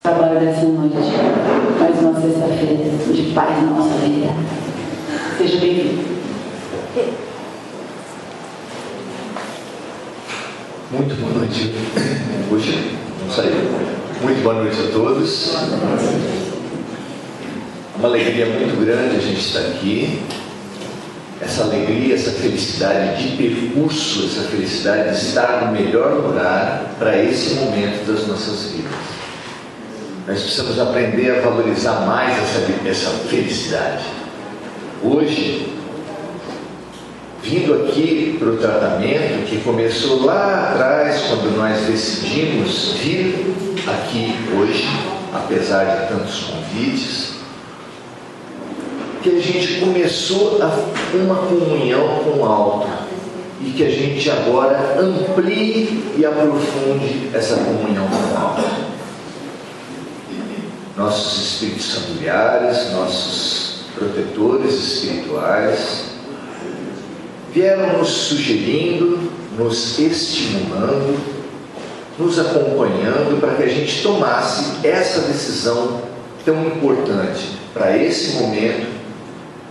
Trabalho dessa noite, mais uma sexta-feira de paz na nossa vida. Seja bem-vindo. Muito boa noite. Puxa, não saiu. Muito boa noite a todos. Uma alegria muito grande a gente estar aqui. Essa alegria, essa felicidade de percurso, essa felicidade de estar no melhor lugar para esse momento das nossas vidas. Nós precisamos aprender a valorizar mais essa felicidade. Hoje, vindo aqui para o tratamento, que começou lá atrás, quando nós decidimos vir aqui hoje, apesar de tantos convites, que a gente começou uma comunhão com o alto e que a gente agora amplie e aprofunde essa comunhão com o alto. Nossos espíritos familiares, nossos protetores espirituais vieram nos sugerindo, nos estimulando, nos acompanhando para que a gente tomasse essa decisão tão importante para esse momento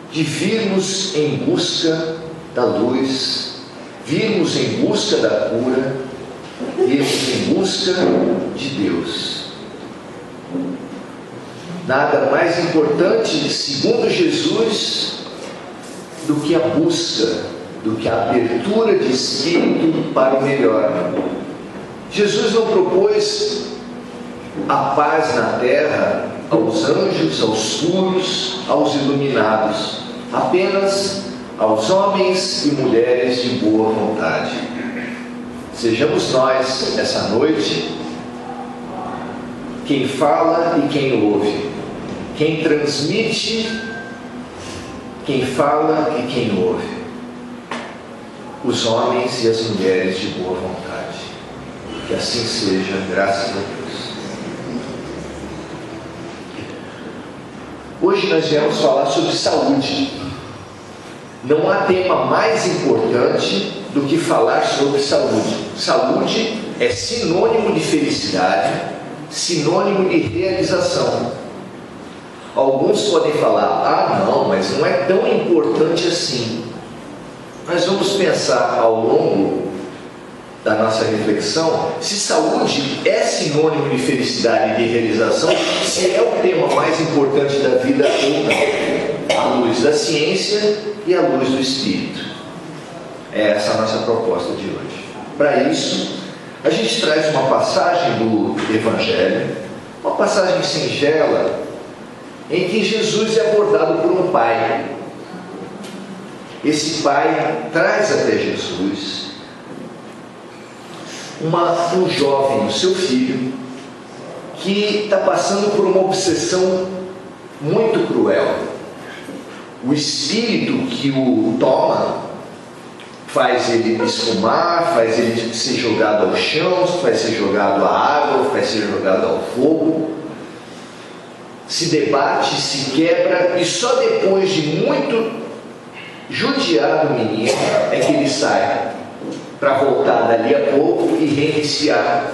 de virmos em busca da luz, virmos em busca da cura, virmos em busca de Deus. Nada mais importante, segundo Jesus, do que a busca, do que a abertura de espírito para o melhor. Jesus não propôs a paz na terra aos anjos, aos puros, aos iluminados, apenas aos homens e mulheres de boa vontade. Sejamos nós, essa noite, quem fala e quem ouve, quem transmite, quem fala e quem ouve, os homens e as mulheres de boa vontade. Que assim seja, graças a Deus. Hoje nós viemos falar sobre saúde. Não há tema mais importante do que falar sobre saúde. Saúde é sinônimo de felicidade, sinônimo de realização. Alguns podem falar, não, mas não é tão importante assim. Nós vamos pensar ao longo da nossa reflexão se saúde é sinônimo de felicidade e de realização, se é o tema mais importante da vida ou não. A luz da ciência e a luz do espírito. É essa a nossa proposta de hoje. Para isso, a gente traz uma passagem do Evangelho, uma passagem singela, em que Jesus é abordado por um pai. Esse pai traz até Jesus um jovem, o seu filho, que está passando por uma obsessão muito cruel. O espírito que o toma faz ele esfumar, faz ele ser jogado ao chão, faz ser jogado à água, faz ser jogado ao fogo, se debate, se quebra, e só depois de muito judiar do menino é que ele sai para voltar dali a pouco e reiniciar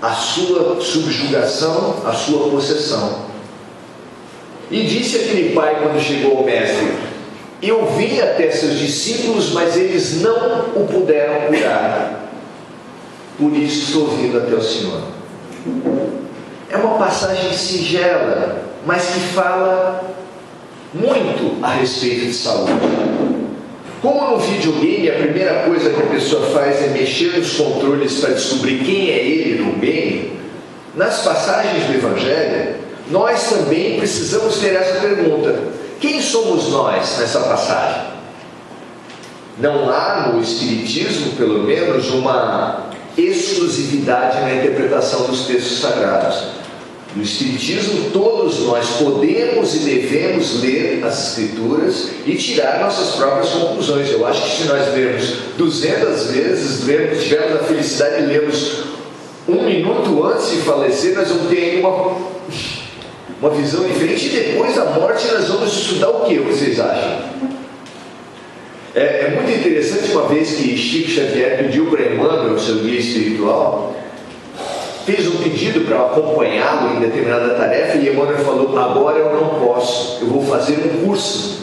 a sua subjugação, a sua possessão. E disse aquele pai quando chegou ao mestre: eu vim até seus discípulos, mas eles não o puderam curar, por isso estou vindo até o Senhor. É uma passagem singela, mas que fala muito a respeito de saúde. Como no videogame a primeira coisa que a pessoa faz é mexer nos controles para descobrir quem é ele no game, nas passagens do Evangelho, nós também precisamos ter essa pergunta: quem somos nós nessa passagem? Não há no Espiritismo, pelo menos, uma exclusividade na interpretação dos textos sagrados. No Espiritismo, todos nós podemos e devemos ler as Escrituras e tirar nossas próprias conclusões. Eu acho que se nós lermos 200 vezes, tivermos a felicidade de lermos 1 minuto antes de falecer, nós vamos ter ainda uma visão diferente, e depois da morte nós vamos estudar o que vocês acham? É muito interessante, uma vez que Chico Xavier pediu para Emmanuel, seu guia espiritual, fez um pedido para acompanhá-lo em determinada tarefa, e Emmanuel falou: agora eu não posso, eu vou fazer um curso.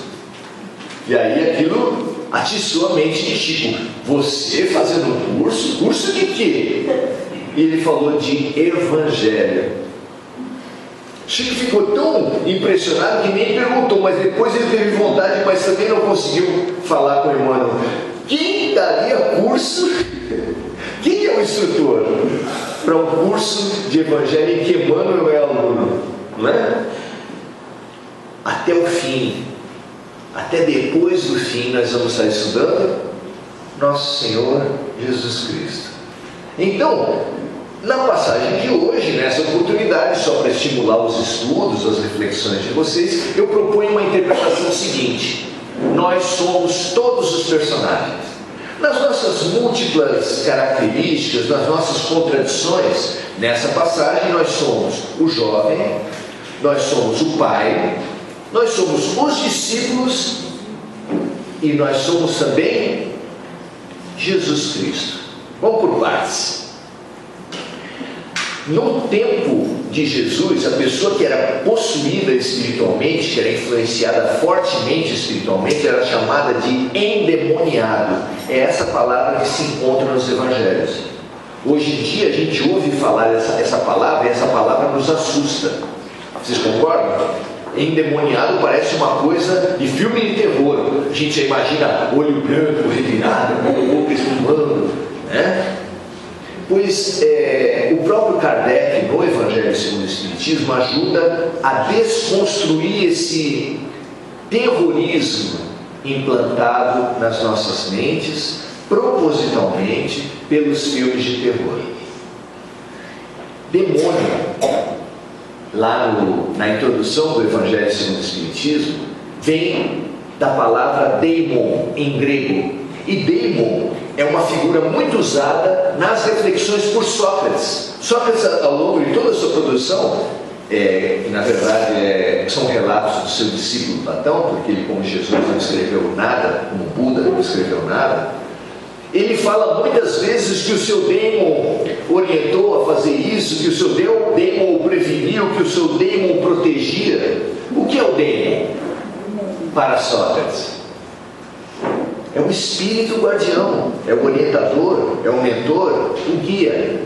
E aí aquilo atiçou a mente de Chico: você fazendo um curso? Curso de quê? E ele falou de Evangelho. Chico ficou tão impressionado que nem perguntou, mas depois ele teve vontade, mas também não conseguiu falar com o Emmanuel. Quem daria curso? Quem é o instrutor para um curso de Evangelho em que Emmanuel é aluno? Não é? Até o fim, até depois do fim, nós vamos estar estudando Nosso Senhor Jesus Cristo. Então, na passagem de hoje, nessa oportunidade, só para estimular os estudos, as reflexões de vocês, eu proponho uma interpretação seguinte: nós somos todos os personagens. Nas nossas múltiplas características, nas nossas contradições, nessa passagem nós somos o jovem, nós somos o pai, nós somos os discípulos e nós somos também Jesus Cristo. Vamos por partes. No tempo de Jesus, a pessoa que era possuída espiritualmente, que era influenciada fortemente espiritualmente, era chamada de endemoniado. É essa palavra que se encontra nos evangelhos. Hoje em dia a gente ouve falar essa palavra, e essa palavra nos assusta. Vocês concordam? Endemoniado parece uma coisa de filme de terror. A gente já imagina olho branco, revirado, boca espumando, né? Pois o próprio Kardec, no Evangelho segundo o Espiritismo, ajuda a desconstruir esse terrorismo implantado nas nossas mentes, propositalmente, pelos filmes de terror. Demônio, lá na introdução do Evangelho segundo o Espiritismo, vem da palavra daimon, em grego. E daimon é uma figura muito usada nas reflexões por Sócrates. Sócrates, ao longo de toda a sua produção, que na verdade são relatos do seu discípulo Platão, porque ele, como Jesus, não escreveu nada, como Buda não escreveu nada, ele fala muitas vezes que o seu daimon orientou a fazer isso, que o seu daimon o preveniu, que o seu daimon protegia. O que é o daimon para Sócrates? É o espírito guardião, é o orientador, é o mentor, o guia.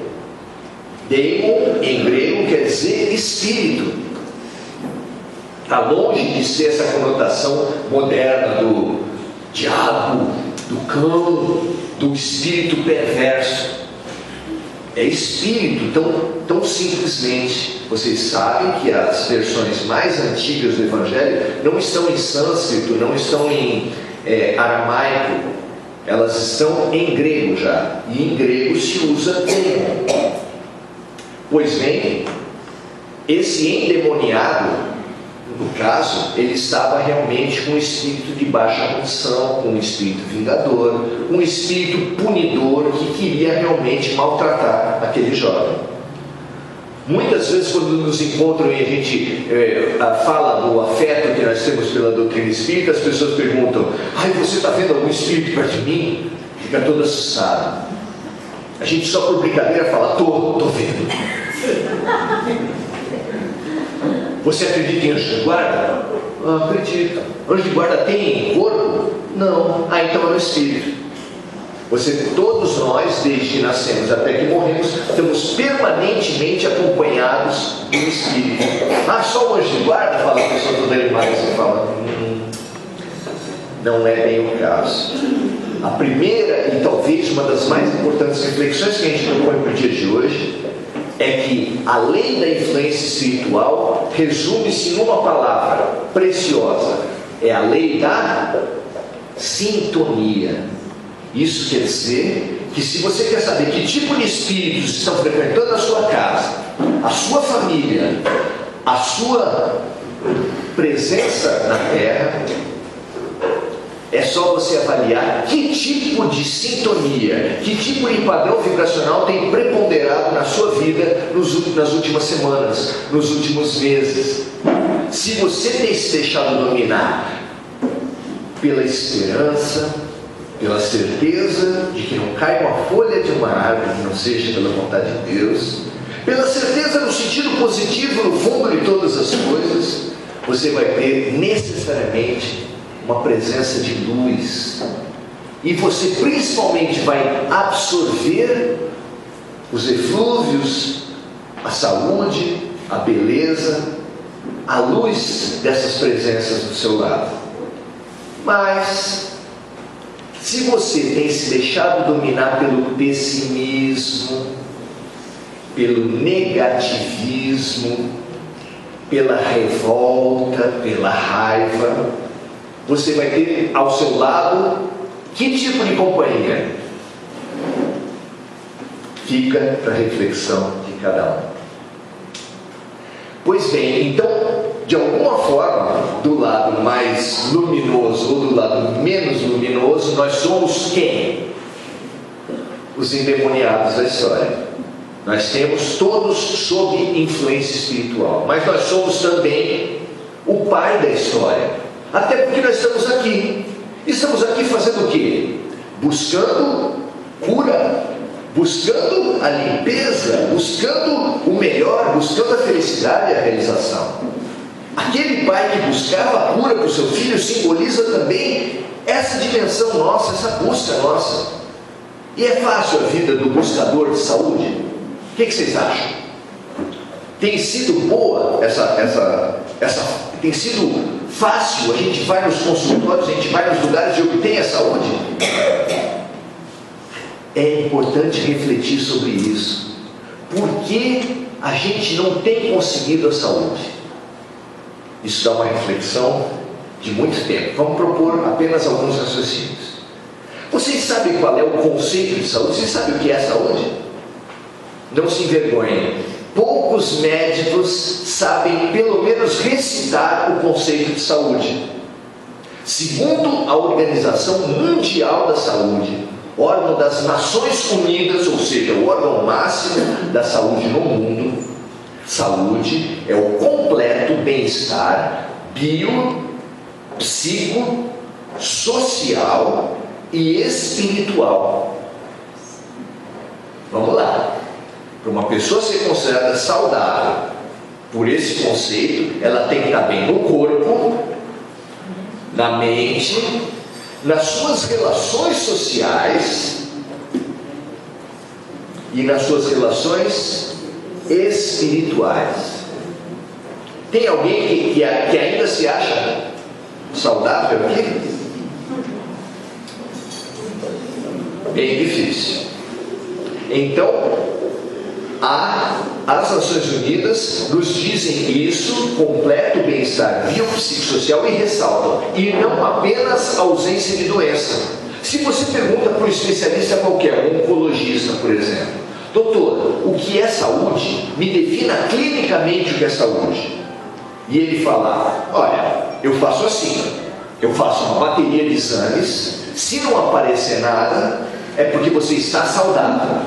Daimon, em grego, quer dizer espírito. Está longe de ser essa conotação moderna do diabo, do cão, do espírito perverso. É espírito, tão simplesmente. Vocês sabem que as versões mais antigas do Evangelho não estão em sânscrito, não estão em aramaico, elas estão em grego já, e em grego se usa daimon. Pois bem, esse endemoniado, no caso, ele estava realmente com um espírito de baixa função, com um espírito vingador, um espírito punidor que queria realmente maltratar aquele jovem. Muitas vezes, quando nos encontram e a gente fala do afeto que nós temos pela doutrina espírita, as pessoas perguntam: ai, você está vendo algum espírito perto de mim? Fica todo assustado. A gente só por brincadeira fala: tô vendo. Você acredita em anjo de guarda? Ah, acredito. Anjo de guarda tem corpo? Não. Ah, então é um espírito. Todos nós, desde que nascemos até que morremos, estamos permanentemente acompanhados do espírito. Ah, só o anjo de guarda? Fala a pessoa toda animada e fala: não é bem o caso. A primeira e talvez uma das mais importantes reflexões que a gente propõe para o dia de hoje é que a lei da influência espiritual resume-se numa palavra preciosa: é a lei da sintonia. Isso quer dizer que, se você quer saber que tipo de espíritos estão frequentando a sua casa, a sua família, a sua presença na Terra, é só você avaliar que tipo de sintonia, que tipo de padrão vibracional tem preponderado na sua vida nas últimas semanas, nos últimos meses. Se você tem se deixado dominar pela esperança, pela certeza de que não cai uma folha de uma árvore que não seja pela vontade de Deus, Pela certeza no sentido positivo, no fundo de todas as coisas, você vai ter necessariamente uma presença de luz. E você principalmente vai absorver os eflúvios, a saúde, a beleza, a luz dessas presenças do seu lado. Mas, se você tem se deixado dominar pelo pessimismo, pelo negativismo, pela revolta, pela raiva, você vai ter ao seu lado que tipo de companhia? Fica para reflexão de cada um. Pois bem, então, de alguma forma, do lado mais luminoso ou do lado menos luminoso, nós somos quem? Os endemoniados da história. Nós temos todos sob influência espiritual, mas nós somos também o pai da história, até porque nós estamos aqui. Estamos aqui fazendo o quê? Buscando cura, buscando a limpeza, buscando o melhor, buscando a felicidade e a realização. Aquele pai que buscava a cura para o seu filho simboliza também essa dimensão nossa, essa busca nossa. E é fácil a vida do buscador de saúde? O que vocês acham? Tem sido boa tem sido fácil? A gente vai nos consultórios, a gente vai nos lugares e obtém a saúde? É importante refletir sobre isso. Por que a gente não tem conseguido a saúde? Isso dá uma reflexão de muito tempo. Vamos propor apenas alguns raciocínios. Vocês sabem qual é o conceito de saúde? Vocês sabem o que é saúde? Não se envergonhem. Poucos médicos sabem pelo menos recitar o conceito de saúde. Segundo a Organização Mundial da Saúde, órgão das Nações Unidas, ou seja, o órgão máximo da saúde no mundo, saúde é o completo bem-estar bio, psico, social e espiritual. Vamos lá. Para uma pessoa ser considerada saudável por esse conceito, ela tem que estar bem no corpo, na mente, nas suas relações sociais e nas suas relações espirituais. Tem alguém que ainda se acha saudável aqui? Bem difícil. Então, as Nações Unidas nos dizem isso, completo bem-estar biopsicossocial, e ressaltam, e não apenas ausência de doença. Se você pergunta para um especialista qualquer, um oncologista, por exemplo, doutor, o que é saúde? Me defina clinicamente o que é saúde. E ele fala, olha, eu faço assim, eu faço uma bateria de exames, se não aparecer nada, é porque você está saudável.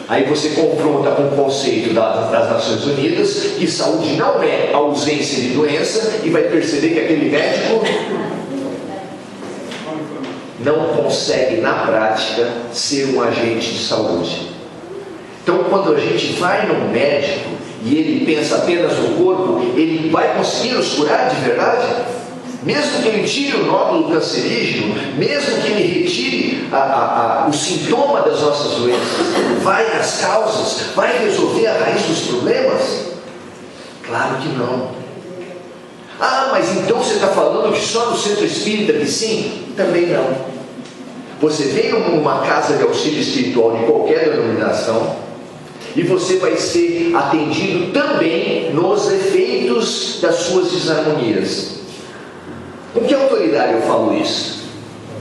Aí você confronta com o conceito das Nações Unidas, que saúde não é ausência de doença, e vai perceber que aquele médico não consegue, na prática, ser um agente de saúde. Então, quando a gente vai num médico e ele pensa apenas no corpo, ele vai conseguir nos curar de verdade? Mesmo que ele tire o nódulo cancerígeno, mesmo que ele retire o sintoma das nossas doenças, vai às causas, vai resolver a raiz dos problemas? Claro que não. Ah, mas então você está falando que só no centro espírita que sim? Também não. Você vem numa casa de auxílio espiritual de qualquer denominação e você vai ser atendido também nos efeitos das suas desarmonias. Com que autoridade eu falo isso?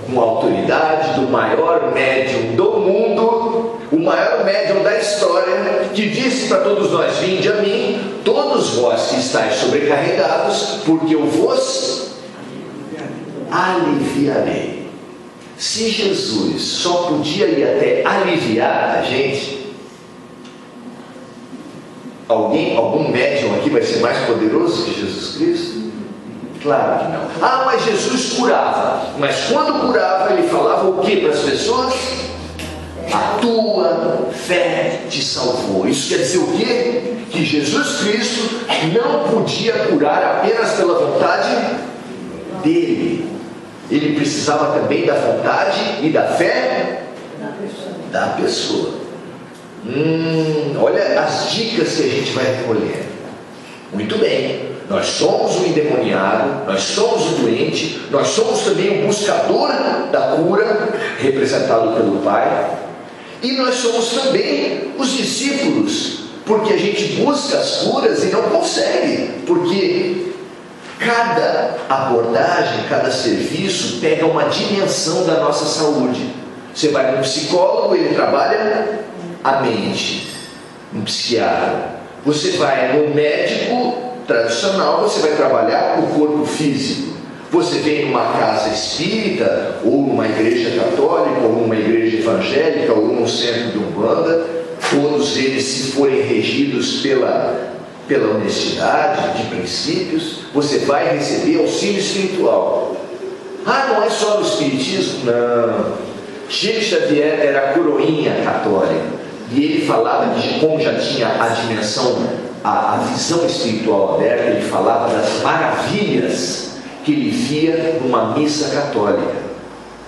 Com a autoridade do maior médium do mundo, o maior médium da história, que disse para todos nós: vinde a mim, todos vós que estáis sobrecarregados, porque eu vos aliviarei. Se Jesus só podia ir até aliviar a gente, algum médium aqui vai ser mais poderoso que Jesus Cristo? Claro que não. Ah, mas Jesus curava. Mas quando curava, ele falava o que para as pessoas? A tua fé te salvou. Isso quer dizer o quê? Que Jesus Cristo não podia curar apenas pela vontade dele. Ele precisava também da vontade e da fé da pessoa. Olha as dicas que a gente vai recolher. Muito bem, nós somos o endemoniado, nós somos o doente, nós somos também o buscador da cura, representado pelo Pai, e nós somos também os discípulos, porque a gente busca as curas e não consegue, porque cada abordagem, cada serviço pega uma dimensão da nossa saúde. Você vai no psicólogo, ele trabalha a mente, um psiquiatra. Você vai no médico tradicional, você vai trabalhar o corpo físico. Você vem numa casa espírita, ou numa igreja católica, ou numa igreja evangélica, ou num centro de umbanda, todos eles, se forem regidos pela honestidade de princípios, você vai receber auxílio espiritual. Não é só no espiritismo? Não. Chico Xavier era coroinha católica, e ele falava de como já tinha a dimensão, a visão espiritual aberta. Ele falava das maravilhas que ele via numa missa católica,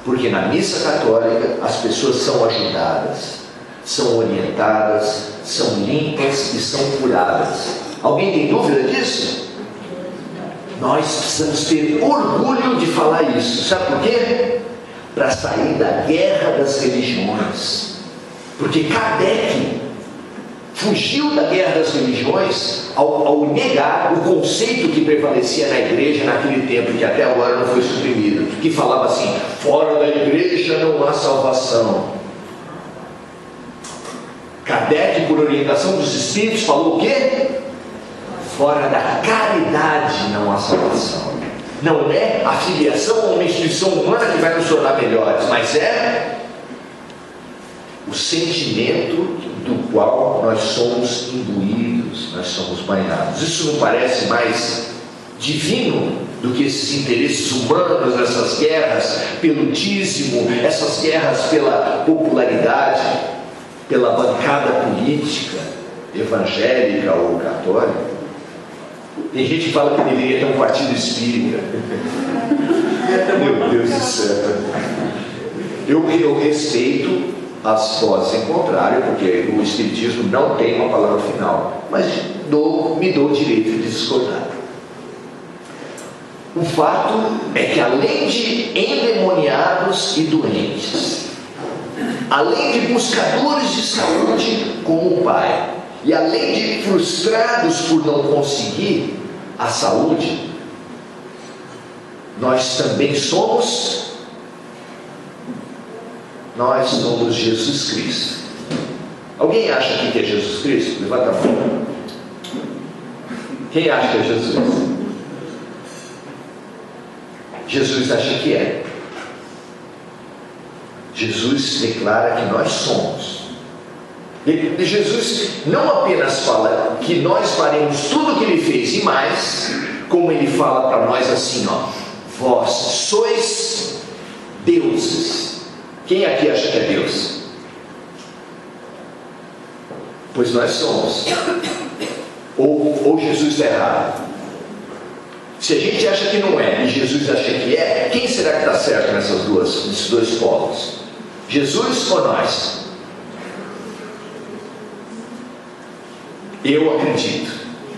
porque na missa católica as pessoas são ajudadas, são orientadas, são limpas e são curadas. Alguém tem dúvida disso? Nós precisamos ter orgulho de falar isso. Sabe por quê? Para sair da guerra das religiões. Porque Kardec fugiu da guerra das religiões ao negar o conceito que prevalecia na igreja naquele tempo, que até agora não foi suprimido, que falava assim: fora da igreja não há salvação. Kardec, por orientação dos espíritos, falou o quê? Fora da caridade não há salvação. Não é a filiação a uma instituição humana que vai nos tornar melhores, mas é o sentimento do qual nós somos imbuídos, nós somos banhados. Isso não parece mais divino do que esses interesses humanos, essas guerras pelo dízimo, essas guerras pela popularidade, pela bancada política, evangélica ou católica? Tem gente que fala que deveria ter um partido espírita. Meu Deus do céu. Eu respeito as vozes em contrário, porque o espiritismo não tem uma palavra final, mas me dou o direito de discordar. O fato é que, além de endemoniados e doentes, além de buscadores de saúde como o Pai, e além de frustrados por não conseguir a saúde, nós também somos Jesus Cristo. Alguém acha aqui que é Jesus Cristo? Levanta a mão. Quem acha que é Jesus? Jesus acha que é. Jesus declara que nós somos. E Jesus não apenas fala que nós faremos tudo o que Ele fez e mais, como Ele fala para nós assim, vós sois deuses. Quem aqui acha que é Deus? Pois nós somos. Ou Jesus está errado? Se a gente acha que não é e Jesus acha que é, quem será que está certo nesses dois polos? Jesus ou nós? Eu acredito.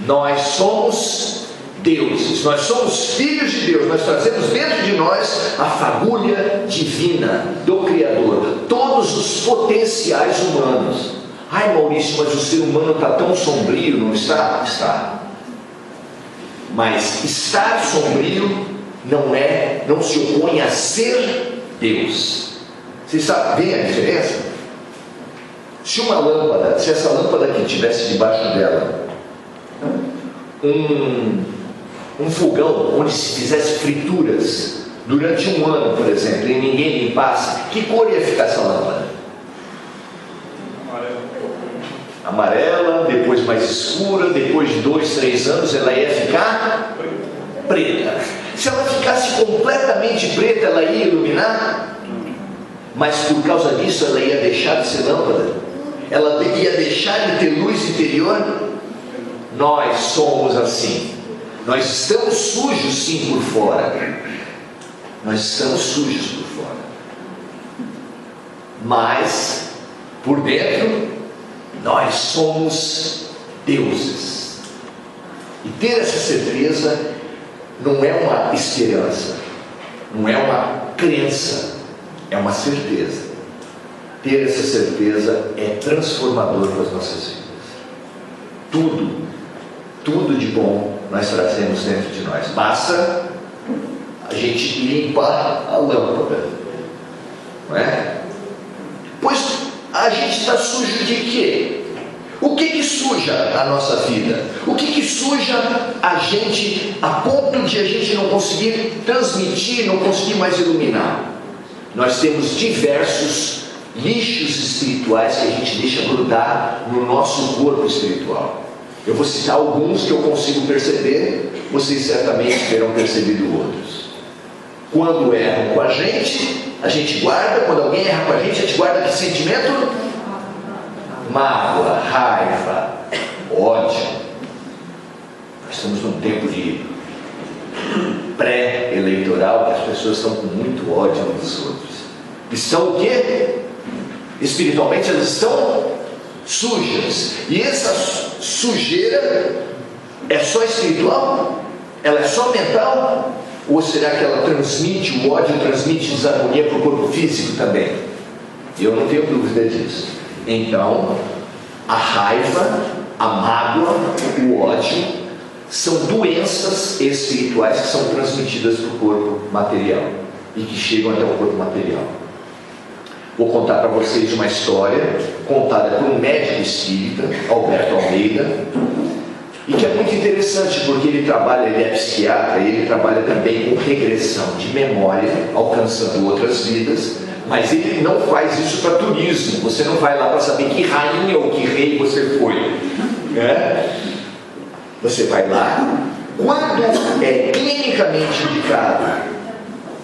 Nós somos deuses, nós somos filhos de Deus, nós trazemos dentro de nós a fagulha divina do Criador, todos os potenciais humanos. Maurício, mas o ser humano está tão sombrio, não está? Está. Mas estar sombrio não se opõe a ser Deus. Vocês sabem a diferença? Se essa lâmpada aqui estivesse debaixo dela um fogão onde se fizesse frituras durante um ano, por exemplo, e ninguém limpasse, que cor ia ficar essa lâmpada? Amarela, depois mais escura, depois de 2, 3 anos ela ia ficar preta. Se ela ficasse completamente preta, ela ia iluminar? mas por causa disso ela ia deixar de ser lâmpada? Ela ia deixar de ter luz interior? Nós somos assim. Nós estamos sujos sim por fora. Nós estamos sujos por fora. Mas, por dentro, nós somos deuses. E ter essa certeza não é uma esperança, não é uma crença, é uma certeza. Ter essa certeza é transformador para as nossas vidas. Tudo de bom nós trazemos dentro de nós. Basta a gente limpar a lâmpada, não é? Pois a gente está sujo de quê? O que suja a nossa vida? O que suja a gente a ponto de a gente não conseguir transmitir, não conseguir mais iluminar? Nós temos diversos lixos espirituais que a gente deixa grudar no nosso corpo espiritual. Eu vou citar alguns que eu consigo perceber, vocês certamente terão percebido outros. Quando erram com a gente guarda. Quando alguém erra com a gente guarda que sentimento? Mágoa, raiva, ódio. Nós estamos num tempo de pré-eleitoral que as pessoas estão com muito ódio uns dos outros. Estão o quê? Espiritualmente elas estão sujas. E essa sujeira é só espiritual? Ela é só mental? Ou será que ela transmite, o ódio transmite desarmonia para o corpo físico também? Eu não tenho dúvida disso. Então, a raiva, a mágoa, o ódio são doenças espirituais que são transmitidas para o corpo material e que chegam até o corpo material. Vou contar para vocês uma história contada por um médico espírita, Alberto Almeida, e que é muito interessante porque ele é psiquiatra e ele trabalha também com regressão de memória, alcançando outras vidas, mas ele não faz isso para turismo. Você não vai lá para saber que rainha ou que rei você foi, né? Você vai lá quando é clinicamente indicado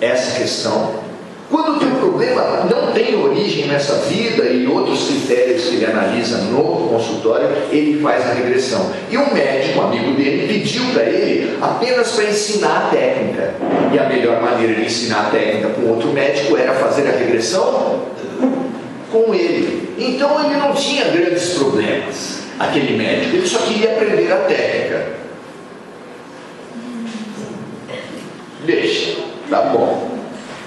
essa questão. Quando o teu problema não tem origem nessa vida e outros critérios que ele analisa no consultório, ele faz a regressão. E um médico, um amigo dele, pediu para ele apenas para ensinar a técnica. E a melhor maneira de ensinar a técnica com outro médico era fazer a regressão com ele. Então ele não tinha grandes problemas, aquele médico. Ele só queria aprender a técnica. Deixa, tá bom.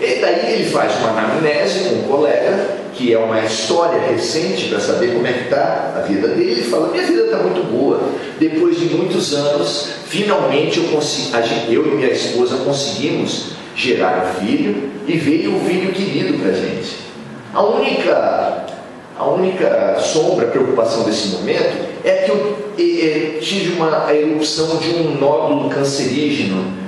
E daí ele faz uma anamnese com um colega, que é uma história recente para saber como é que está a vida dele. Ele fala: minha vida está muito boa. Depois de muitos anos, finalmente eu e minha esposa conseguimos gerar um filho, e veio um filho querido para a gente. A única sombra, preocupação desse momento é que eu tive a erupção de um nódulo cancerígeno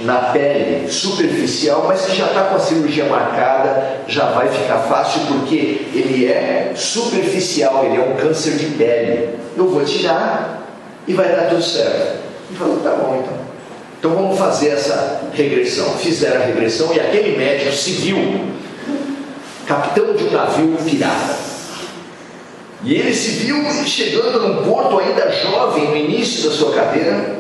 na pele, superficial, mas que já está com a cirurgia marcada, já vai ficar fácil, porque ele é superficial, ele é um câncer de pele. Eu vou tirar e vai dar tudo certo. Ele falou: tá bom então. Então vamos fazer essa regressão. Fizeram a regressão e aquele médico civil, capitão de um navio pirata, e ele se viu chegando num porto ainda jovem, no início da sua carreira,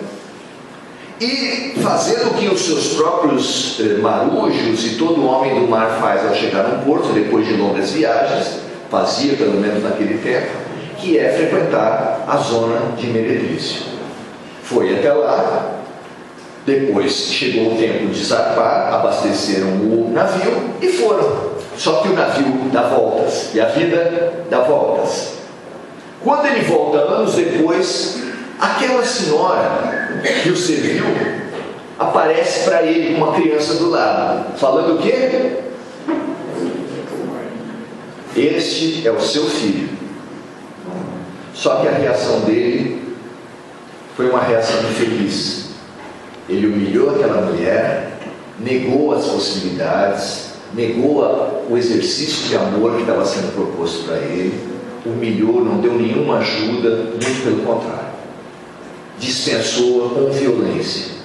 e fazendo o que os seus próprios marujos e todo homem do mar faz ao chegar num porto, depois de longas viagens, fazia pelo menos naquele tempo, que é frequentar a zona de Meretrício. Foi até lá, depois chegou o tempo de zarpar, abasteceram o navio e foram. Só que o navio dá voltas, e a vida dá voltas. Quando ele volta anos depois, aquela senhora que o serviu aparece para ele com uma criança do lado, falando o quê? Este é o seu filho. Só que a reação dele foi uma reação infeliz. Ele humilhou aquela mulher, negou as possibilidades, negou o exercício de amor que estava sendo proposto para ele, humilhou, não deu nenhuma ajuda, muito pelo contrário, dispensou-a com violência.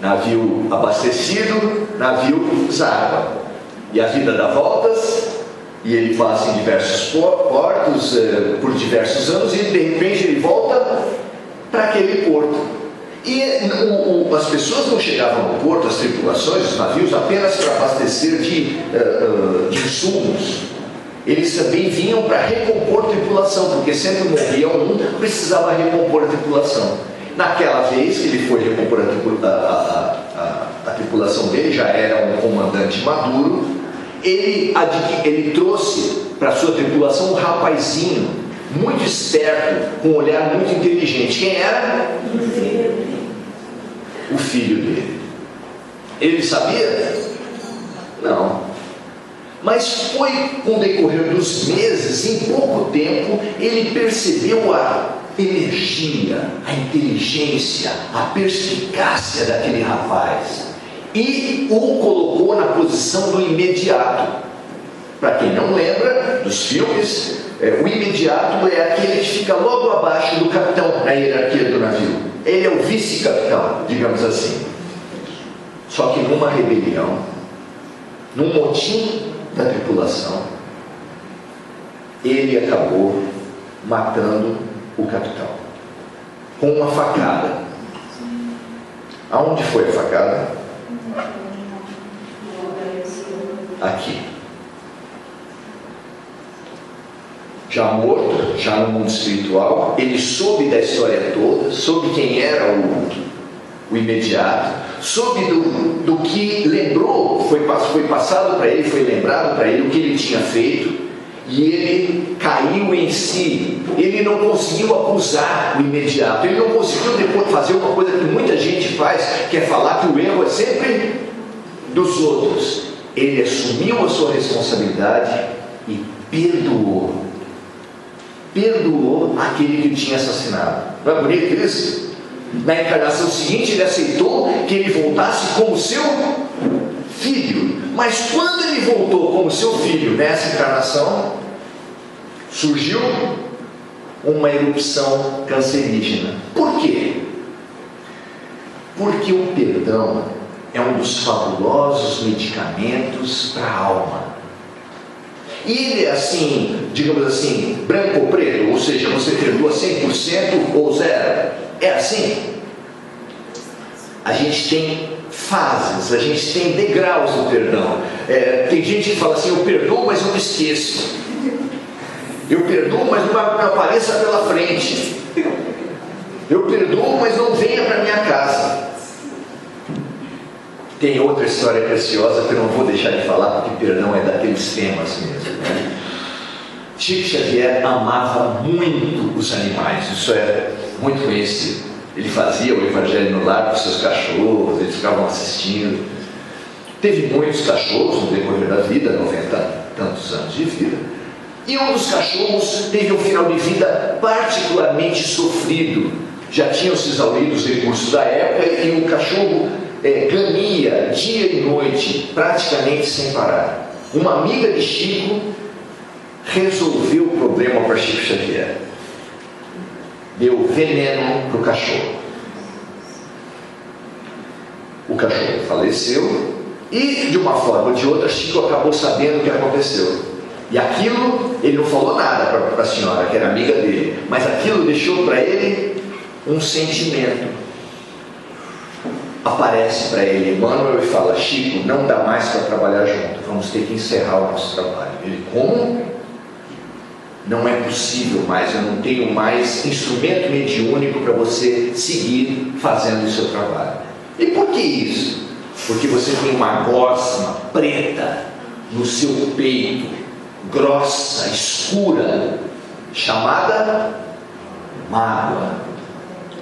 navio abastecido, navio zarpa. E a vida dá voltas, e ele passa em diversos portos por diversos anos, e de repente ele volta para aquele porto. E as pessoas não chegavam no porto, as tripulações, os navios, apenas para abastecer de insumos. Eles também vinham para recompor a tripulação, porque sempre morria um, precisava recompor a tripulação. Naquela vez que ele foi recompor a tripulação dele, já era um comandante maduro, ele trouxe para a sua tripulação um rapazinho muito esperto, com um olhar muito inteligente. Quem era? O filho dele. Ele sabia? Não. Mas foi com o decorrer dos meses, em pouco tempo, ele percebeu a energia, a inteligência, a perspicácia daquele rapaz e o colocou na posição do imediato. Para quem não lembra dos filmes, o imediato é aquele que fica logo abaixo do capitão na hierarquia do navio. Ele é o vice-capitão, digamos assim. Só que numa rebelião, num motim da tripulação, ele acabou matando o capitão com uma facada. Aonde foi a facada? Aqui. Já morto, já no mundo espiritual, ele soube da história toda, soube quem era o imediato, soube do que lembrou, foi passado para ele, foi lembrado para ele o que ele tinha feito, e ele caiu em si. Ele não conseguiu acusar o imediato, ele não conseguiu depois fazer uma coisa que muita gente faz, que é falar que o erro é sempre dos outros. Ele assumiu a sua responsabilidade e perdoou aquele que o tinha assassinado. Não é bonito isso? Na encarnação seguinte ele aceitou que ele voltasse como seu filho. Mas quando ele voltou como seu filho nessa encarnação, surgiu uma erupção cancerígena. Por quê? Porque o perdão é um dos fabulosos medicamentos para a alma. E ele é assim, digamos assim, branco ou preto, ou seja, você perdoa 100% ou 0%. É assim. A gente tem fases, a gente tem degraus do perdão. Tem gente que fala assim: eu perdoo, mas eu não esqueço. Eu perdoo, mas não apareça pela frente. Eu perdoo, mas não venha para minha casa. Tem outra história preciosa que eu não vou deixar de falar, porque perdão é daqueles temas mesmo, né? Chico Xavier amava muito os animais, isso é muito conhecido. Ele fazia o evangelho no lar com seus cachorros, eles ficavam assistindo. Teve muitos cachorros no decorrer da vida, 90 e tantos anos de vida. E um dos cachorros teve um final de vida particularmente sofrido. Já tinham se exaurido os recursos da época e o cachorro ganhia dia e noite, praticamente sem parar. Uma amiga de Chico resolveu o problema para Chico Xavier. Deu veneno para o cachorro. O cachorro faleceu e, de uma forma ou de outra, Chico acabou sabendo o que aconteceu. E aquilo, ele não falou nada para a senhora, que era amiga dele, mas aquilo deixou para ele um sentimento. Aparece para ele Emmanuel e fala: Chico, não dá mais para trabalhar junto, vamos ter que encerrar o nosso trabalho. Ele: como? Não é possível mais, eu não tenho mais instrumento mediúnico para você seguir fazendo o seu trabalho. E por que isso? Porque você tem uma gosma preta no seu peito, grossa, escura, chamada mágoa.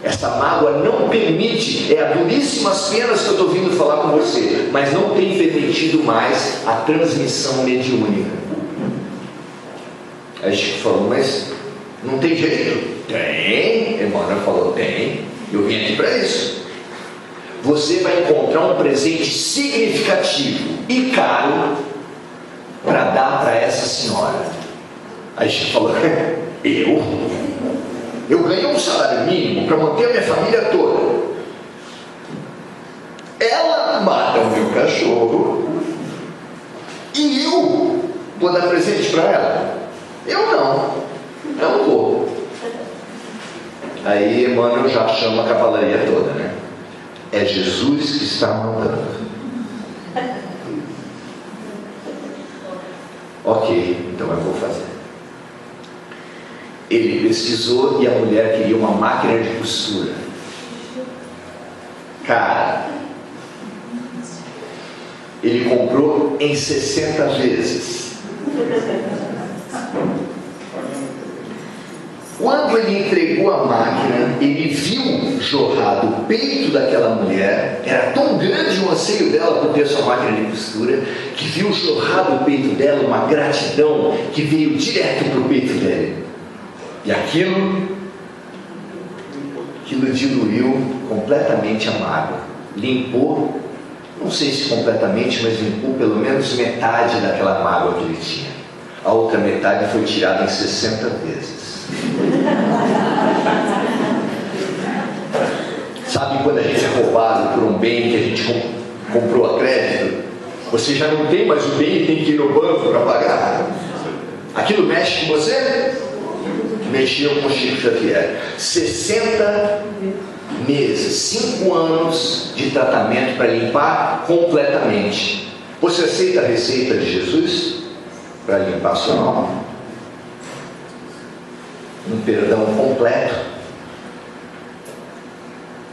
Essa mágoa não permite, é a duríssimas penas que eu estou vindo falar com você, mas não tem permitido mais a transmissão mediúnica. Aí Chico falou: mas não tem jeito? Tem. Emmanuel falou: tem. Eu vim aqui para isso. Você vai encontrar um presente significativo e caro para dar para essa senhora. Aí Chico falou: eu ganhei um salário mínimo para manter a minha família toda. o meu cachorro e eu vou dar presente para ela? Eu não vou. Aí Emmanuel já chama a cavalaria toda, né? É Jesus que está mandando. Ok, então eu vou fazer. Ele pesquisou e a mulher queria uma máquina de costura. Cara, ele comprou em 60 vezes. Quando ele entregou a máquina, ele viu jorrar do peito daquela mulher. Era tão grande o anseio dela por ter sua máquina de costura, que viu jorrar do peito dela uma gratidão que veio direto para o peito dele. E aquilo diluiu completamente a mágoa. Limpou, não sei se completamente, mas limpou pelo menos metade daquela mágoa que ele tinha. A outra metade foi tirada em 60 vezes. Sabe quando a gente é roubado por um bem que a gente comprou a crédito? Você já não tem mais o bem e tem que ir no banco para pagar. Aquilo mexe com você? Mexeu com o Chico Xavier. 60 meses, 5 anos de tratamento para limpar completamente. Você aceita a receita de Jesus para limpar sua alma? Um perdão completo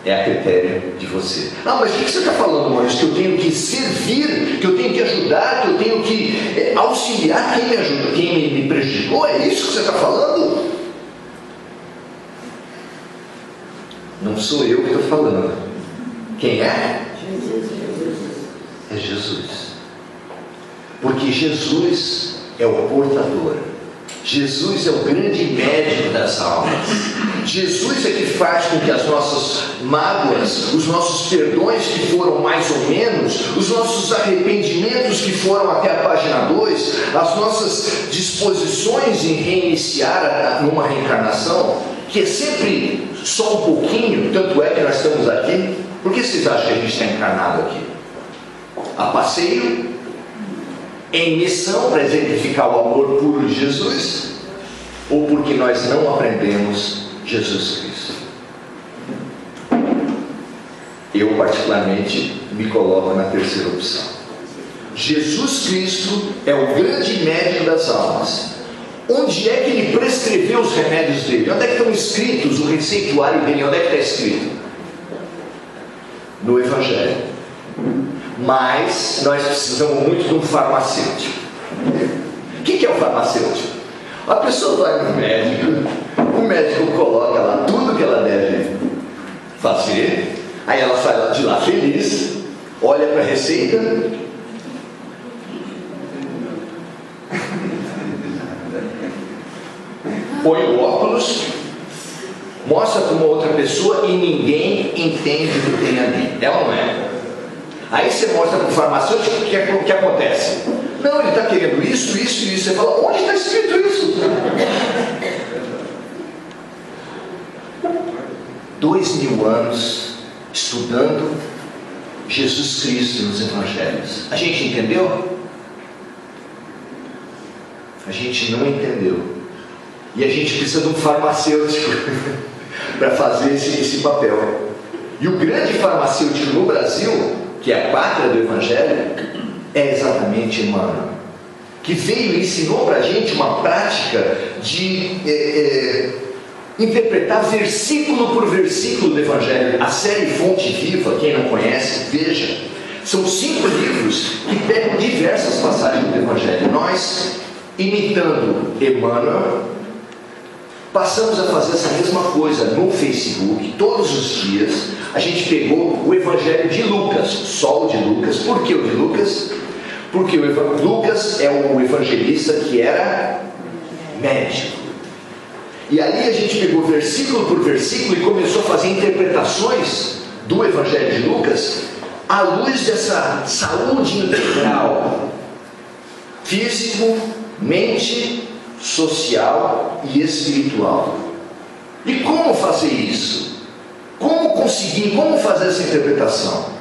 é a critério de você. Mas o que você está falando, Maurício? Que eu tenho que servir, que eu tenho que ajudar, que eu tenho que auxiliar quem me ajuda, quem me prejudicou? É isso que você está falando? Não sou eu que estou falando. Quem é? É Jesus. Porque Jesus é o portador. Jesus é o grande médico das almas. Jesus é que faz com que as nossas mágoas, os nossos perdões que foram mais ou menos, os nossos arrependimentos que foram até a página 2, as nossas disposições em reiniciar numa reencarnação, que é sempre só um pouquinho, tanto é que nós estamos aqui. Por que vocês acham que a gente está encarnado aqui? A passeio? Em missão para exemplificar o amor puro de Jesus, ou porque nós não aprendemos Jesus Cristo? Eu particularmente me coloco na terceira opção. Jesus Cristo é o grande médico das almas. Onde é que ele prescreveu os remédios dele? Onde é que estão escritos o receituário dele? Onde é que está escrito? No Evangelho. Mas nós precisamos muito de um farmacêutico. O que é o farmacêutico? A pessoa vai no médico, o médico coloca lá tudo que ela deve fazer, aí ela sai de lá feliz, olha para a receita, põe o óculos, mostra para uma outra pessoa e ninguém entende o que tem ali. É ou não é? Aí você mostra para o farmacêutico o que acontece. Não, ele está querendo isso, isso e isso. Você fala, onde está escrito isso? 2000 anos estudando Jesus Cristo nos Evangelhos. A gente entendeu? A gente não entendeu. E a gente precisa de um farmacêutico para fazer esse papel. E o grande farmacêutico no Brasil, que é a pátria do Evangelho, é exatamente Emmanuel, que veio e ensinou para a gente uma prática de interpretar versículo por versículo do Evangelho. A série Fonte Viva, quem não conhece, veja, são 5 livros que pegam diversas passagens do Evangelho. Nós, imitando Emmanuel, passamos a fazer essa mesma coisa no Facebook. Todos os dias a gente pegou o Evangelho de Lucas, só o de Lucas. Por que o de Lucas? Porque Lucas é o evangelista que era médico. E ali a gente pegou versículo por versículo e começou a fazer interpretações do Evangelho de Lucas à luz dessa saúde integral, físico, mente, social e espiritual. E como fazer isso? Como conseguir, como fazer essa interpretação?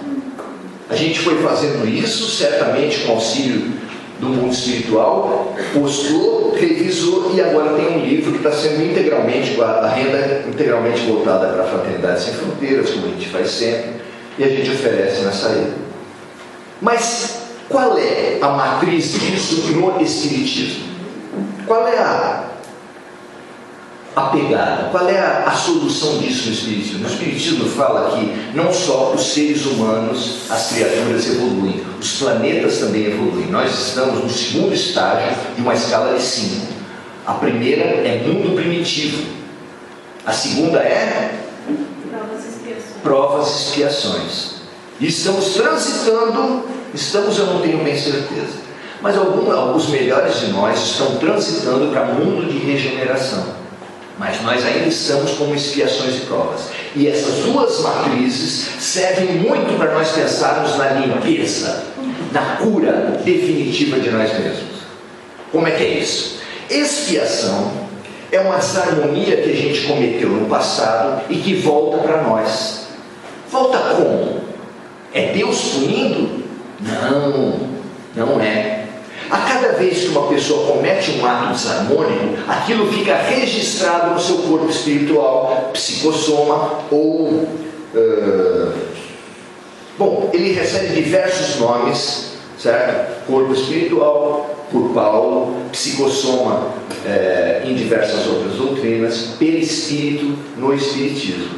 A gente foi fazendo isso, certamente com auxílio do mundo espiritual, postou, revisou, e agora tem um livro que está sendo integralmente, a renda integralmente voltada para a Fraternidade Sem Fronteiras, como a gente faz sempre, e a gente oferece na saída. Mas qual é a matriz disso no Espiritismo? Qual é a pegada? Qual é a solução disso no Espiritismo? O Espiritismo fala que não só os seres humanos, as criaturas evoluem, os planetas também evoluem. Nós estamos no segundo estágio de uma escala de 5. A primeira é mundo primitivo. A segunda é provas e expiações. E estamos transitando, eu não tenho bem certeza, mas alguns melhores de nós estão transitando para mundo de regeneração. Mas nós ainda estamos como expiações e provas. E essas duas matrizes servem muito para nós pensarmos na limpeza, na cura definitiva de nós mesmos. Como é que é isso? Expiação é uma desarmonia que a gente cometeu no passado e que volta para nós. Volta como? É Deus punindo? Não é. A cada vez que uma pessoa comete um ato desarmônico, aquilo fica registrado no seu corpo espiritual, psicossoma, ou... ele recebe diversos nomes, certo? Corpo espiritual, por Paulo, psicossoma em diversas outras doutrinas, perispírito no Espiritismo,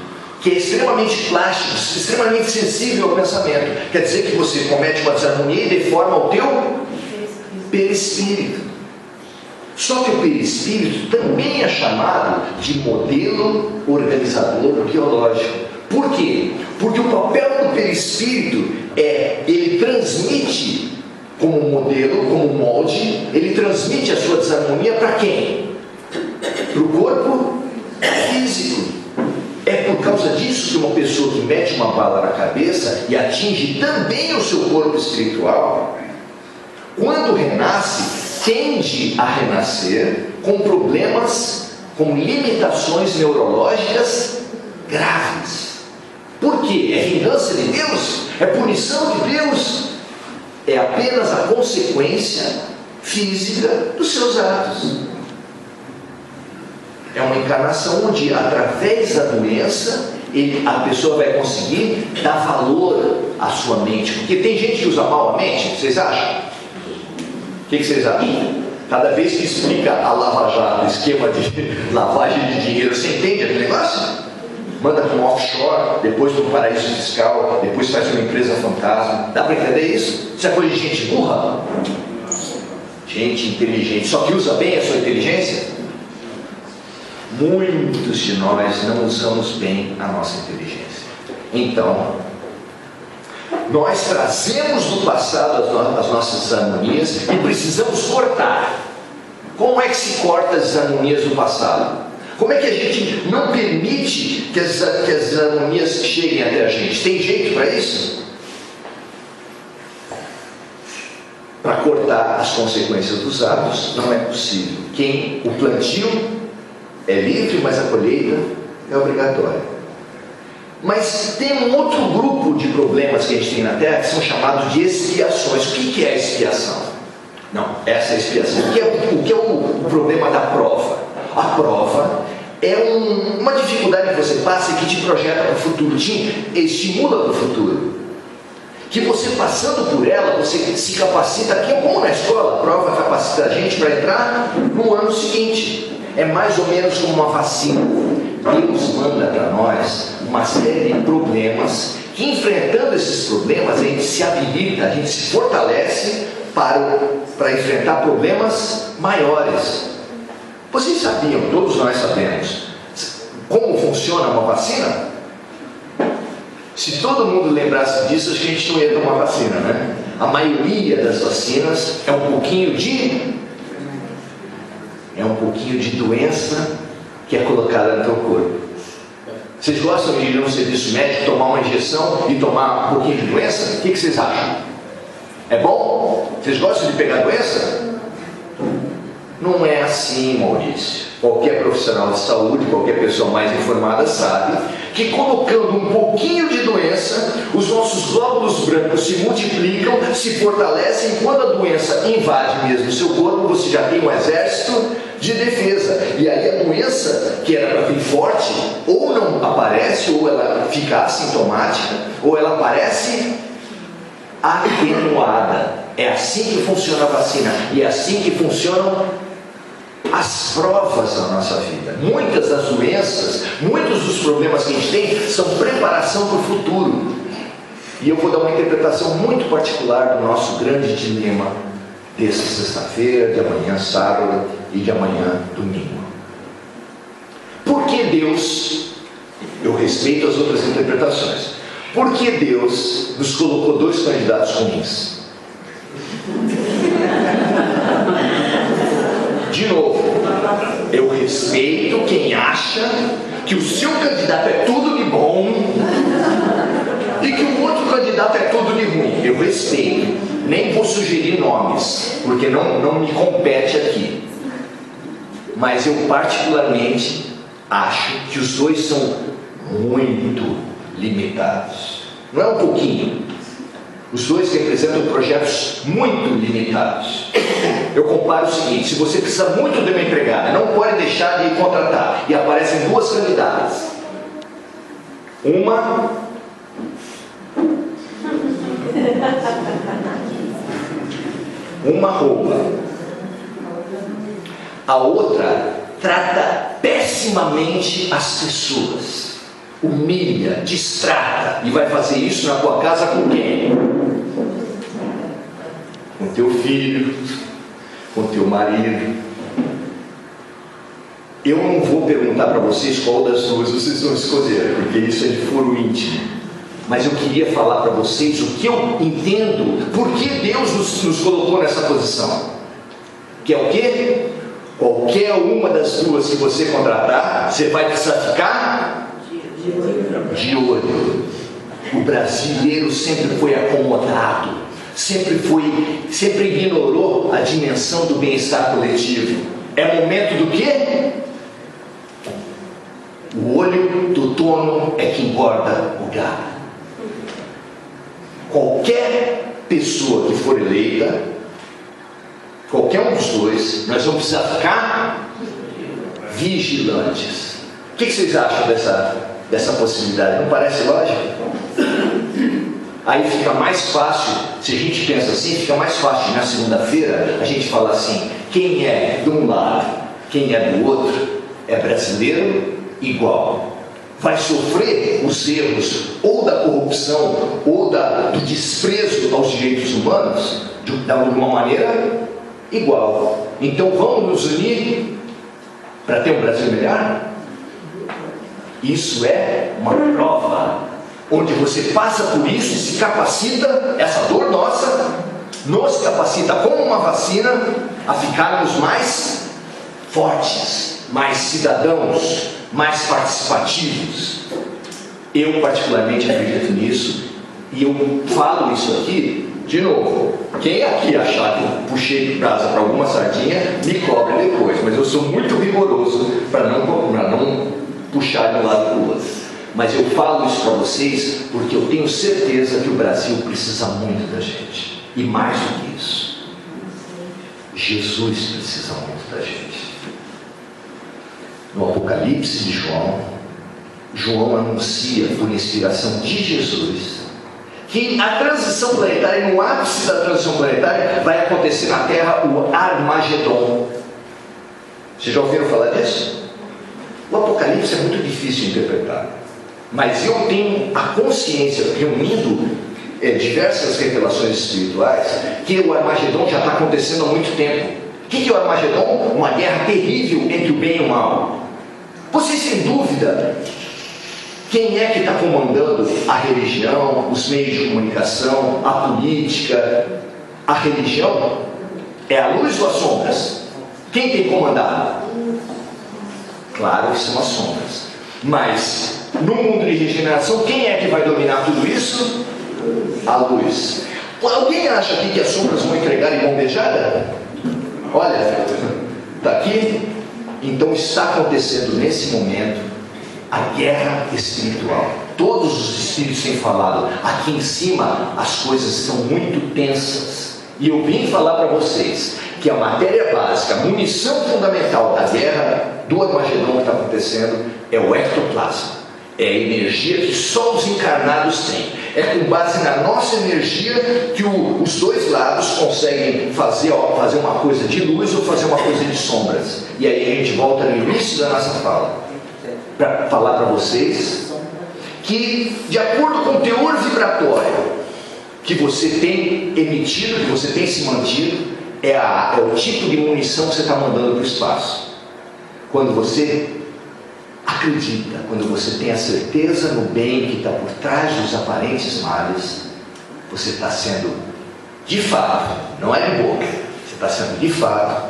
que é extremamente plástico, extremamente sensível ao pensamento. Quer dizer que você comete uma desarmonia e deforma o teu perispírito. Só que o perispírito também é chamado de modelo organizador biológico. Por quê? Porque o papel do perispírito ele transmite como modelo, como molde, ele transmite a sua desarmonia para quem? Para o corpo físico. É por causa disso que uma pessoa que mete uma bala na cabeça e atinge também o seu corpo espiritual, quando renasce, tende a renascer com problemas, com limitações neurológicas graves. Por quê? É vingança de Deus? É punição de Deus? É apenas a consequência física dos seus atos. É uma encarnação onde, através da doença, a pessoa vai conseguir dar valor à sua mente. Porque tem gente que usa mal a mente, vocês acham? O que vocês acham? Cada vez que explica a Lava Jato, o esquema de lavagem de dinheiro, você entende aquele negócio? Manda para um offshore, depois para um paraíso fiscal, depois faz uma empresa fantasma. Dá para entender isso? Isso é coisa de gente burra? Gente inteligente, só que usa bem a sua inteligência? Muitos de nós não usamos bem a nossa inteligência. Então, nós trazemos do passado as nossas desarmonias e precisamos cortar. Como é que se corta as desarmonias do passado? Como é que a gente não permite que as desarmonias cheguem até a gente? Tem jeito para isso? Para cortar as consequências dos atos não é possível. O plantio é livre, mas a colheita é obrigatória. Mas tem um outro grupo de problemas que a gente tem na Terra que são chamados de expiações. O que é a expiação? Não, essa é a expiação. O que é o problema da prova? A prova é uma dificuldade que você passa e que te projeta para o futuro, te estimula para o futuro. Que você passando por ela, você se capacita, aqui como na escola, a prova capacita a gente para entrar no ano seguinte. É mais ou menos como uma vacina. Deus manda para nós uma série de problemas que, enfrentando esses problemas, a gente se habilita, a gente se fortalece para enfrentar problemas maiores. Vocês sabiam, todos nós sabemos, como funciona uma vacina? Se todo mundo lembrasse disso, a gente não ia tomar vacina, né? A maioria das vacinas é um pouquinho de doença que é colocada no teu corpo. Vocês gostam de ir a um serviço médico, tomar uma injeção e tomar um pouquinho de doença? O que vocês acham? É bom? Vocês gostam de pegar doença? Não é assim, Maurício. Qualquer profissional de saúde, qualquer pessoa mais informada sabe que colocando um pouquinho de doença, os nossos glóbulos brancos se multiplicam, se fortalecem, e quando a doença invade mesmo o seu corpo, você já tem um exército de defesa. E aí a doença, que era para vir forte, ou não aparece, ou ela fica assintomática, ou ela aparece atenuada. É assim que funciona a vacina, e é assim que funcionam as provas da nossa vida. Muitas das doenças, muitos dos problemas que a gente tem são preparação para o futuro. E eu vou dar uma interpretação muito particular do nosso grande dilema dessa sexta-feira, de amanhã sábado e de amanhã domingo. Por que Deus, eu respeito as outras interpretações, por que Deus nos colocou dois candidatos ruins? De novo, eu respeito quem acha que o seu candidato é tudo de bom e que o outro candidato é tudo de ruim. Eu respeito, nem vou sugerir nomes, porque não me compete aqui. Mas eu particularmente acho que os dois são muito limitados. Não é um pouquinho. Os dois representam projetos muito limitados. Eu comparo o seguinte: se você precisa muito de uma empregada, não pode deixar de contratar, e aparecem duas candidatas. Uma rouba, a outra trata pessimamente as pessoas, humilha, distrata, e vai fazer isso na tua casa com quem? Com teu filho, com teu marido. Eu não vou perguntar para vocês qual das duas vocês vão escolher, porque isso é de foro íntimo. Mas eu queria falar para vocês o que eu entendo, por que Deus nos colocou nessa posição. Que é o quê? Qualquer uma das duas que você contratar, você vai precisar ficar de olho. O brasileiro sempre foi acomodado, sempre ignorou a dimensão do bem-estar coletivo. É momento do quê? O olho do dono é que engorda o gado. Qualquer pessoa que for eleita, qualquer um dos dois, nós vamos precisar ficar vigilantes. O que vocês acham dessa possibilidade? Não parece lógico? Aí fica mais fácil, se a gente pensa assim, fica mais fácil na segunda-feira a gente falar assim: quem é de um lado, quem é do outro, é brasileiro igual. Vai sofrer os erros ou da corrupção ou do desprezo aos direitos humanos de uma maneira igual. Então vamos nos unir para ter um Brasil melhor? Isso é uma prova onde você passa por isso e se capacita, essa dor nossa nos capacita como uma vacina a ficarmos mais fortes, mais cidadãos, mais participativos. Eu particularmente acredito nisso, e eu falo isso aqui de novo. Quem aqui achar que eu puxei de brasa para alguma sardinha, me cobre depois, mas eu sou muito rigoroso para não puxar de um lado para o outro. Mas eu falo isso para vocês porque eu tenho certeza que o Brasil precisa muito da gente, e mais do que isso, Jesus precisa muito da gente. No Apocalipse de João anuncia, por inspiração de Jesus, que a transição planetária, no ápice da transição planetária, vai acontecer na Terra o Armagedon. Vocês já ouviram falar disso? O Apocalipse é muito difícil de interpretar, mas eu tenho a consciência, reunindo diversas revelações espirituais, que o Armagedon já está acontecendo há muito tempo. O que é o Armagedon? Uma guerra terrível entre o bem e o mal. Vocês têm dúvida quem é que está comandando a religião, os meios de comunicação, a política? A religião é a luz ou as sombras? Quem tem comandado? Claro que são as sombras. Mas no mundo de regeneração, quem é que vai dominar tudo isso? A luz. Alguém acha aqui que as sombras vão entregar em bombejada? Olha, está aqui. Então está acontecendo nesse momento a guerra espiritual. Todos os espíritos têm falado, aqui em cima as coisas estão muito tensas. E eu vim falar para vocês que a matéria básica, a munição fundamental da guerra do Armagedon que está acontecendo é o ectoplasma. É a energia que só os encarnados têm. É com base na nossa energia que os dois lados conseguem fazer uma coisa de luz ou fazer uma coisa de sombras. E aí a gente volta no início da nossa fala para falar para vocês que, de acordo com o teor vibratório que você tem emitido, que você tem se mantido, é o tipo de munição que você está mandando para o espaço. Quando você acredita, quando você tem a certeza no bem que está por trás dos aparentes males, você está sendo de fato, não é de boca, você está sendo de fato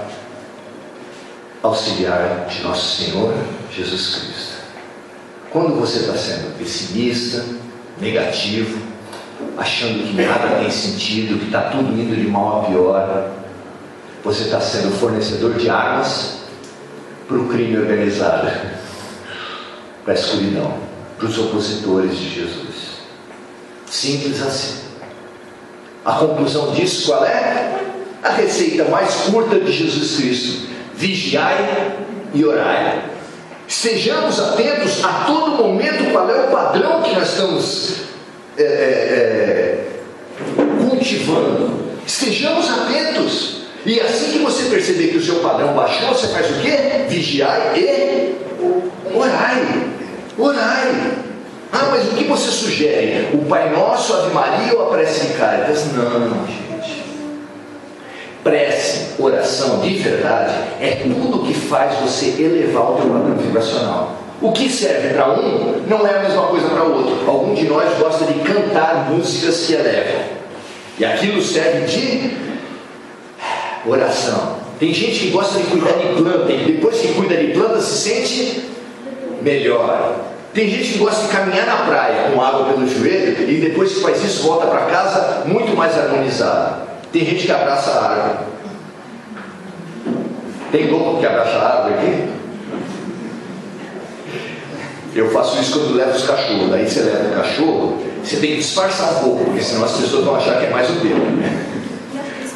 auxiliar de nosso Senhor Jesus Cristo. Quando você está sendo pessimista, negativo, achando que nada tem sentido, que está tudo indo de mal a pior, você está sendo fornecedor de armas para o crime organizado, para a escuridão, para os opositores de Jesus. Simples assim. A conclusão disso qual é? A receita mais curta de Jesus Cristo: vigiai e orai. Estejamos atentos a todo momento qual é o padrão que nós estamos cultivando. Estejamos atentos. E assim que você perceber que o seu padrão baixou, você faz o quê? Vigiai e orai. Orai. Ah, mas o que você sugere? O Pai Nosso, a Ave Maria ou a prece de Cáritas? Não, gente. Prece, oração de verdade é tudo que faz você elevar o teu padrão vibracional. O que serve para um não é a mesma coisa para o outro. Algum de nós gosta de cantar músicas que elevam, e aquilo serve de oração. Tem gente que gosta de cuidar de planta, e depois que cuida de planta se sente melhor. Tem gente que gosta de caminhar na praia com água pelo joelho, e depois que faz isso volta para casa muito mais harmonizado. Tem gente que abraça a árvore. Tem louco que abraça a árvore aqui? Eu faço isso quando levo os cachorros. Daí você leva o cachorro, você tem que disfarçar um pouco, porque senão as pessoas vão achar que é mais o teu.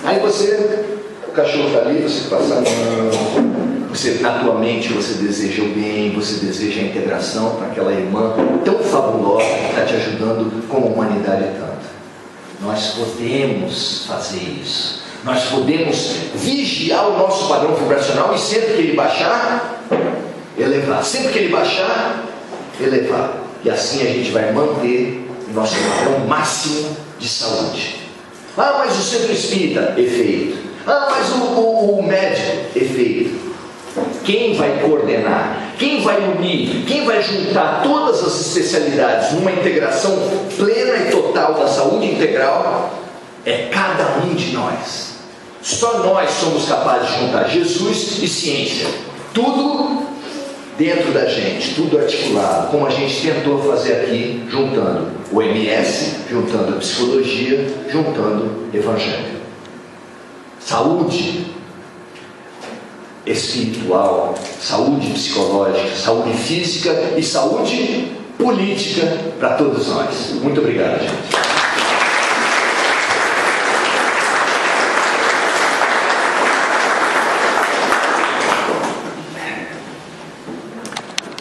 Aí o cachorro está ali, você passa a mão, você, na tua mente, você deseja o bem, você deseja a integração para aquela irmã tão fabulosa que está te ajudando como a humanidade tanto. Nós podemos fazer isso. Nós podemos vigiar o nosso padrão vibracional e sempre que ele baixar, elevar. Sempre que ele baixar, elevar. E assim a gente vai manter o nosso padrão máximo de saúde. Ah, mas o centro espírita, efeito. Ah, mas o médico, efeito. Quem vai coordenar, quem vai unir, quem vai juntar todas as especialidades numa integração plena e total da saúde integral é cada um de nós. Só nós somos capazes de juntar Jesus e ciência, tudo dentro da gente, tudo articulado, como a gente tentou fazer aqui, juntando o MS, juntando a psicologia, juntando o evangelho. Saúde espiritual, saúde psicológica, saúde física e saúde política para todos nós. Muito obrigado, gente.